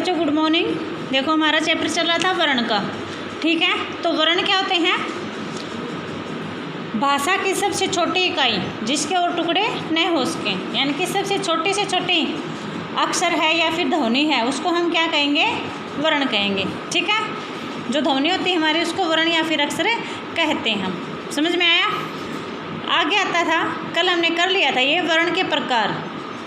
बच्चों good morning. देखो हमारा चैप्टर चल रहा था वर्ण का, ठीक है। तो वर्ण क्या होते हैं? भाषा की सबसे छोटी इकाई जिसके और टुकड़े न हो सकें, यानी कि सबसे छोटी से छोटी अक्षर है या फिर ध्वनि है, उसको हम क्या कहेंगे? वर्ण कहेंगे, ठीक है। जो ध्वनि होती है हमारी उसको वर्ण या फिर अक्षर कहते हैं हम। समझ में आया? आगे आता था, कल हमने कर लिया था ये वर्ण के प्रकार,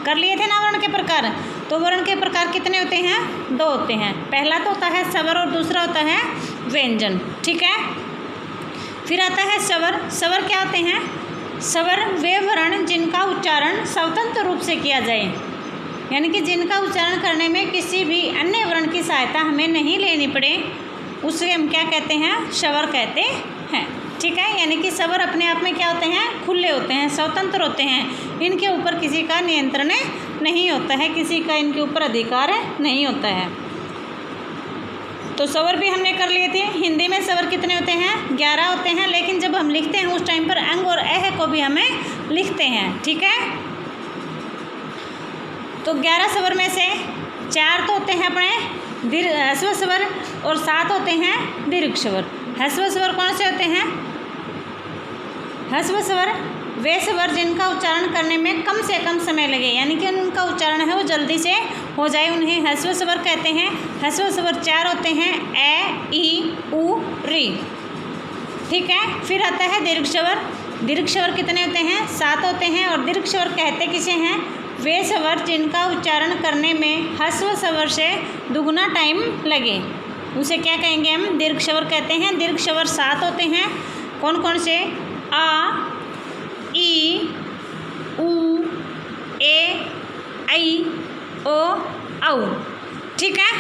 कर लिए थे ना वर्ण के प्रकार। तो वर्ण के प्रकार कितने होते हैं? 2 होते हैं। पहला तो होता है स्वर और दूसरा होता है व्यंजन, ठीक है। फिर आता है स्वर। स्वर क्या होते हैं? स्वर वे वर्ण जिनका उच्चारण स्वतंत्र रूप से किया जाए, यानी कि जिनका उच्चारण करने में किसी भी अन्य वर्ण की सहायता हमें नहीं लेनी पड़े, उसे हम क्या कहते हैं? स्वर कहते हैं, ठीक है। यानी कि स्वर अपने आप में क्या होते हैं? खुले होते हैं, स्वतंत्र होते हैं। इनके ऊपर किसी का नियंत्रण नहीं होता है, किसी का इनके ऊपर अधिकार नहीं होता है। तो स्वर भी हमने कर लिए थे। हिंदी में स्वर कितने होते हैं? 11 होते हैं, लेकिन जब हम लिखते हैं उस टाइम पर अंग और अह को भी हमें लिखते हैं, ठीक है। तो 11 स्वर में से 4 तो होते हैं अपने ह्रस्व स्वर और 7 होते हैं दीर्घ स्वर। ह्रस्व स्वर कौन से होते हैं? ह्रस्व स्वर वे स्वर जिनका उच्चारण करने में कम से कम समय लगे, यानी कि उनका उच्चारण है वो जल्दी से हो जाए, उन्हें ह्रस्व स्वर कहते हैं। ह्रस्व स्वर 4 होते हैं, ए, ई, उ, री, ठीक है। फिर आता है दीर्घ स्वर। दीर्घ स्वर कितने होते हैं? 7 होते हैं। और दीर्घ स्वर कहते किसे हैं? वे स्वर जिनका उच्चारण करने में ह्रस्व स्वर से दुगुना टाइम लगे, उसे क्या कहेंगे हम? दीर्घ स्वर कहते हैं। दीर्घ स्वर 7 होते हैं। कौन कौन से? आ, ई, उ, ए, ऐ, ओ, औ, ठीक है।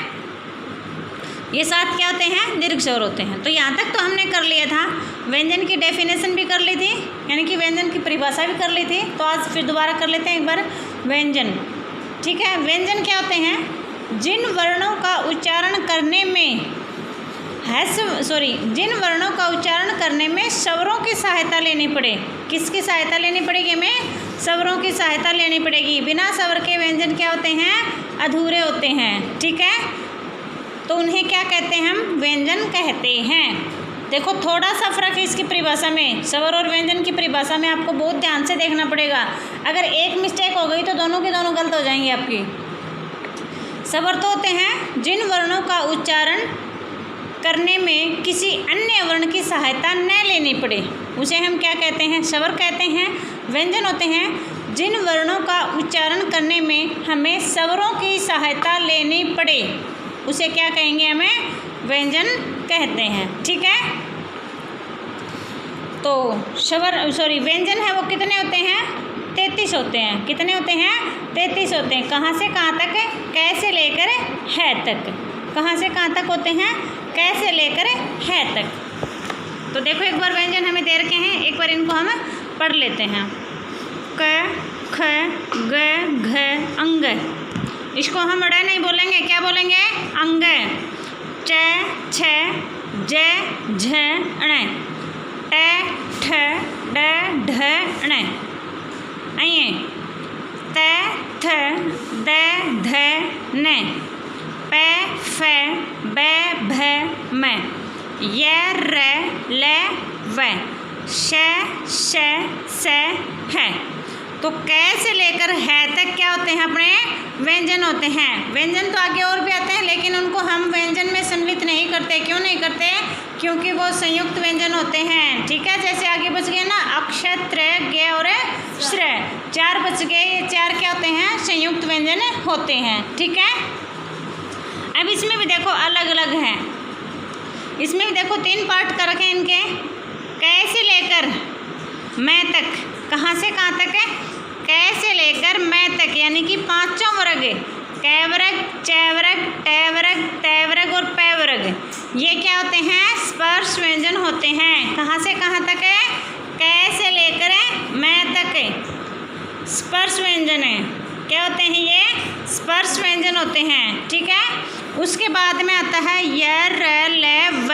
ये 7 क्या होते हैं? दीर्घ स्वर होते हैं। तो यहाँ तक तो हमने कर लिया था। व्यंजन की डेफिनेशन भी कर ली थी, यानी कि व्यंजन की परिभाषा भी कर ली थी। तो आज फिर दोबारा कर लेते हैं एक बार व्यंजन, ठीक है। व्यंजन क्या होते हैं? जिन वर्णों का उच्चारण करने में जिन वर्णों का उच्चारण करने में स्वरों की सहायता लेनी पड़े। किसकी सहायता लेनी पड़ेगी हमें? स्वरों की सहायता लेनी पड़ेगी। बिना स्वर के व्यंजन क्या होते हैं? अधूरे होते हैं, ठीक है। तो उन्हें क्या कहते हैं? हम व्यंजन कहते हैं। देखो थोड़ा सा फर्क है इसकी परिभाषा में, स्वर और व्यंजन की परिभाषा में आपको बहुत ध्यान से देखना पड़ेगा। अगर एक मिस्टेक हो गई तो दोनों के दोनों गलत हो जाएंगी आपकी। स्वर तो होते हैं जिन वर्णों का उच्चारण करने में किसी अन्य वर्ण की सहायता न लेनी पड़े, उसे हम क्या कहते हैं? स्वर कहते हैं। व्यंजन होते हैं जिन वर्णों का उच्चारण करने में हमें स्वरों की सहायता लेनी पड़े, उसे क्या कहेंगे? हमें व्यंजन कहते हैं, ठीक है। तो व्यंजन है वो कितने होते हैं? 33 होते हैं। कितने होते हैं? 33 होते हैं। कहाँ से कहाँ तक? कै से लेकर है तक। कहाँ से कहाँ तक होते हैं? कै से लेकर है तक। तो देखो एक बार व्यंजन हमें दे रखे हैं, एक बार इनको हम पढ़ लेते हैं। क, ख, ग, घ, अंग। इसको हम अड़ा नहीं बोलेंगे, क्या बोलेंगे? अंग। च, छ, ज, झ, ण। ट, ठ, ड, ढ, ण। आइए त, थ, द, ध, न। प, फ, ब, भ, म। य, र, ल, व। श, श, स, ह। तो कै से लेकर है तक क्या होते हैं? अपने व्यंजन होते हैं। व्यंजन तो आगे और भी आते हैं, लेकिन उनको हम व्यंजन में सम्मिलित नहीं करते। क्यों नहीं करते? क्योंकि वो संयुक्त व्यंजन होते हैं, ठीक है। जैसे आगे बच गए ना अक्षर, त्र, ज्ञ और श्र, 4 बच गए। ये 4 क्या होते हैं? संयुक्त व्यंजन होते हैं, ठीक है। अब इसमें भी देखो अलग अलग हैं। इसमें भी देखो 3 पार्ट कर रखे हैं इनके। कै से लेकर मैं तक। कहाँ से कहाँ तक है? कै से लेकर मैं तक, यानी कि 5 वर्ग। कै वर्ग, च वर्ग, ट वर्ग, त वर्ग और पै वर्ग, ये क्या होते हैं? स्पर्श व्यंजन होते हैं। कहाँ से कहाँ तक है? कै से लेकर मैं तक स्पर्श व्यंजन है। क्या होते हैं ये? स्पर्श व्यंजन होते हैं, ठीक है। उसके बाद में आता है य, र, ल, व।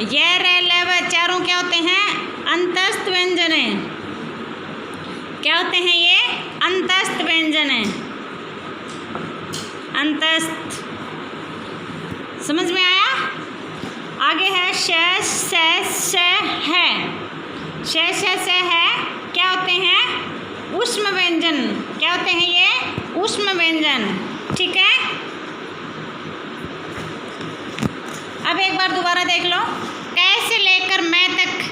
य, र, ल, व चारों क्या होते हैं? अंतस्थ व्यंजन है। क्या होते हैं ये? अंतस्थ व्यंजन है। अंतस्थ समझ में आया। आगे है श से है। श से है क्या होते हैं, ऊष्म व्यंजन। क्या होते हैं ये, ऊष्म व्यंजन। ठीक है, अब एक बार दोबारा देख लो। कैसे लेकर मैं तक,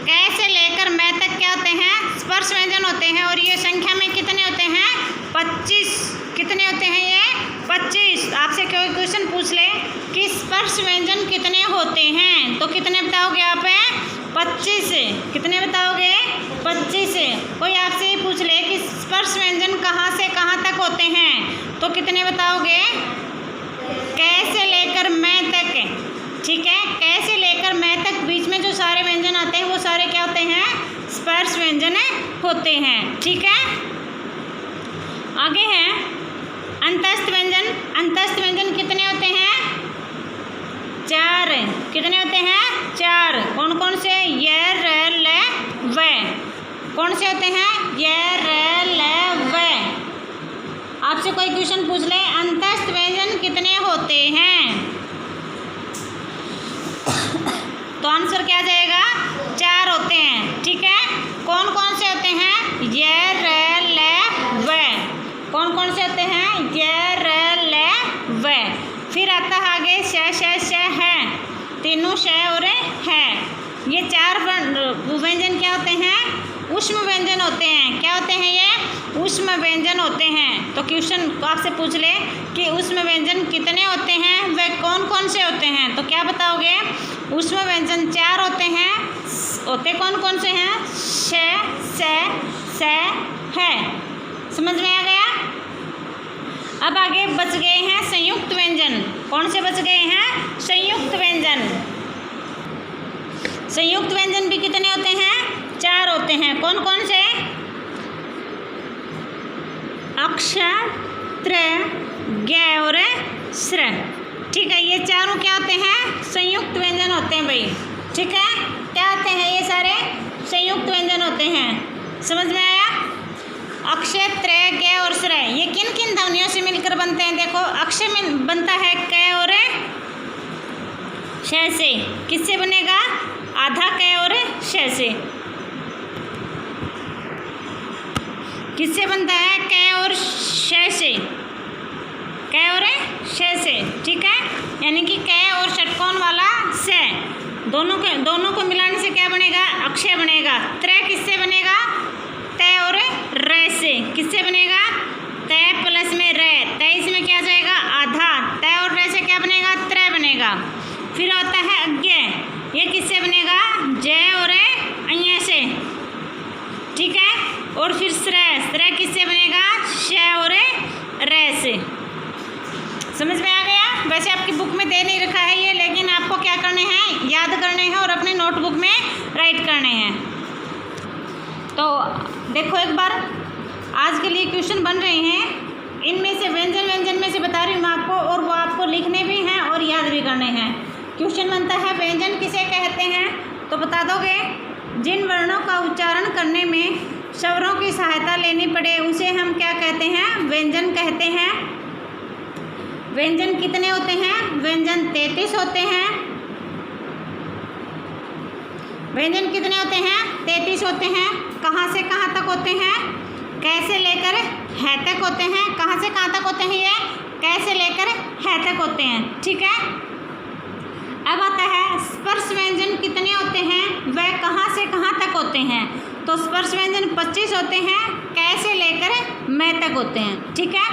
कैसे लेकर मैं तक क्या होते हैं, स्पर्श व्यंजन होते हैं। और ये संख्या में कितने होते हैं, 25। कितने होते हैं ये, 25। आपसे कोई क्वेश्चन पूछ ले कि स्पर्श व्यंजन कितने होते हैं, तो कितने बताओगे आप, 25। कितने बताओगे, 25। कोई आपसे ये पूछ ले कि स्पर्श व्यंजन कहाँ से कहाँ तक होते हैं, तो कितने बताओगे, कैसे लेकर मैं तक। ठीक है, कैसे लेकर मैं तक बीच में जो सारे व्यंजन आते हैं वो सारे क्या होते हैं, स्पर्श व्यंजन होते हैं। ठीक है, आगे है अंतस्थ व्यंजन। अंतस्थ व्यंजन कितने होते हैं, 4। कितने होते हैं, 4। कौन कौन से, य र ल व। कौन से होते हैं, य र ल व। आपसे कोई क्वेश्चन पूछ ले अंतस्थ व्यंजन कितने होते हैं, तो आंसर क्या जाएगा, 4 होते हैं। ठीक है, कौन कौन से होते हैं, य र ल व। कौन कौन से होते हैं, य र ल व। फिर आता है आगे श है। तीनों श और है, ये 4 व्यंजन क्या होते हैं, ऊष्म व्यंजन होते हैं। क्या होते हैं ये, ऊष्म व्यंजन होते हैं। तो क्वेश्चन आपसे पूछ ले कि ऊष्म व्यंजन कितने होते हैं, वे कौन कौन से होते हैं, तो क्या बताओगे, ऊष्म व्यंजन 4 होते हैं। होते कौन कौन से हैं, से है। समझ में आ गया। अब आगे बच गए हैं संयुक्त व्यंजन। कौन से बच गए हैं, संयुक्त व्यंजन। संयुक्त व्यंजन भी कितने होते हैं, 4 होते हैं। कौन कौन से, अक्ष, त्र, ज्ञ और स्र। ठीक है, ये चारों क्या होते हैं, संयुक्त व्यंजन होते हैं भाई। ठीक है, क्या होते हैं ये सारे, संयुक्त व्यंजन होते हैं। समझ में आया। अक्षय, त्रय, ज्ञ और स्र ये किन किन ध्वनियों से मिलकर बनते हैं, देखो अक्षय में बनता है क और श से। किससे बनेगा, आधा क और श से। किससे बनता है, क और श से, क और श से। ठीक है, यानी कि क और षटकोण वाला स, दोनों को मिलाने से क्या बनेगा, अक्षय बनेगा। त्रय किससे बनेगा, त और र से। किससे बनेगा, त प्लस में र, त इसमें क्या जाएगा, आधा। त और र से क्या बनेगा, त्रय बनेगा। फिर होता है अज्ञ, ये किससे बनेगा, ज और अञ से। ठीक है, और फिर स्र किससे बनेगा, श और र से। समझ में आ गया। वैसे आपकी बुक में दे नहीं रखा है ये, लेकिन आपको क्या करने हैं, याद करने हैं और अपने नोटबुक में राइट करने हैं। तो देखो एक बार, आज के लिए क्वेश्चन बन रहे हैं, इनमें से व्यंजन में से बता रही हूँ आपको, और वो आपको लिखने भी हैं और याद भी करने हैं। क्वेश्चन बनता है व्यंजन किसे कहते हैं, तो बता दोगे, जिन वर्णों का उच्चारण करने में स्वरों की सहायता लेनी पड़े उसे हम क्या कहते हैं, व्यंजन कहते हैं। व्यंजन कितने होते हैं, व्यंजन 33 होते हैं। व्यंजन कितने होते हैं, 33 होते हैं। कहाँ से कहाँ तक होते हैं, कैसे लेकर है तक होते हैं। कहाँ से कहाँ तक होते हैं ये, कैसे लेकर है तक होते हैं। ठीक है, अब आता है स्पर्श व्यंजन कितने होते हैं, वह कहाँ से कहाँ तक होते हैं। तो स्पर्श व्यंजन 25 होते हैं, कैसे लेकर मैं तक होते हैं। ठीक है,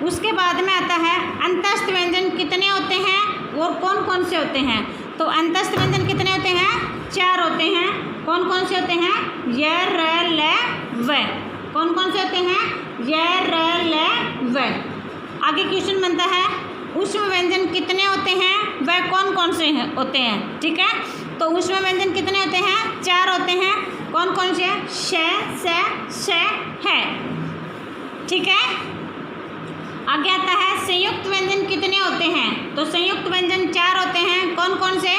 उसके बाद में आता है अंतस्थ व्यंजन कितने होते हैं और कौन कौन से होते हैं। तो अंतस्थ व्यंजन कितने होते हैं, 4 होते हैं। कौन कौन से होते हैं, य र ल व। कौन कौन से होते हैं, य र ल व। आगे क्वेश्चन बनता है ऊष्म व्यंजन कितने होते हैं, वह कौन कौन से होते हैं। ठीक है, तो ऊष्म व्यंजन कितने होते हैं, 4 होते हैं। कौन कौन से, श है। ठीक है, आगे आता है संयुक्त व्यंजन कितने होते हैं, तो संयुक्त व्यंजन 4 होते हैं। कौन कौन से,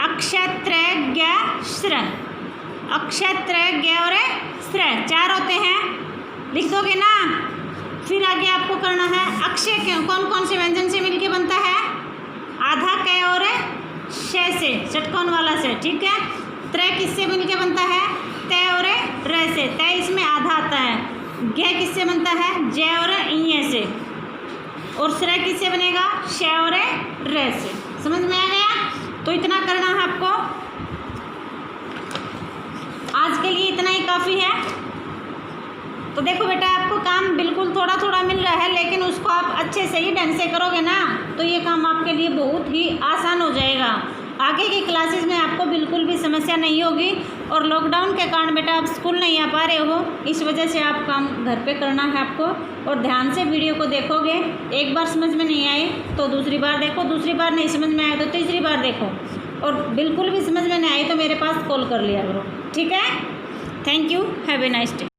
अक्षत्र ज्ञ स्र। अक्षत्र ज्ञ और स्र 4 होते हैं, लिख दोगे ना। फिर आगे आपको करना है अक्षय कौन कौन से व्यंजन से मिलके बनता है, आधा कै और शे से, षटकोण वाला से, ठीक है। त्रै किससे मिलके बनता है, तय और रे से, तय इसमें आधा आता है। गे किससे बनता है, जय और इये से, और श्रय किससे बनेगा, शय और रे से। समझ में आ गया। तो इतना करना है आपको, आज के लिए इतना ही काफ़ी है। तो देखो बेटा, आपको काम बिल्कुल थोड़ा थोड़ा मिल रहा है, लेकिन उसको आप अच्छे से ही ढंग से करोगे ना, तो ये काम आपके लिए बहुत ही आसान हो जाएगा। आगे की क्लासेस में आपको बिल्कुल भी समस्या नहीं होगी। और लॉकडाउन के कारण बेटा आप स्कूल नहीं आ पा रहे हो, इस वजह से आप काम घर पे करना है आपको, और ध्यान से वीडियो को देखोगे। एक बार समझ में नहीं आए तो दूसरी बार देखो, दूसरी बार नहीं समझ में आए तो तीसरी बार देखो, और बिल्कुल भी समझ में नहीं आई तो मेरे पास कॉल कर लिया करो, ठीक है। Thank you, have a nice day.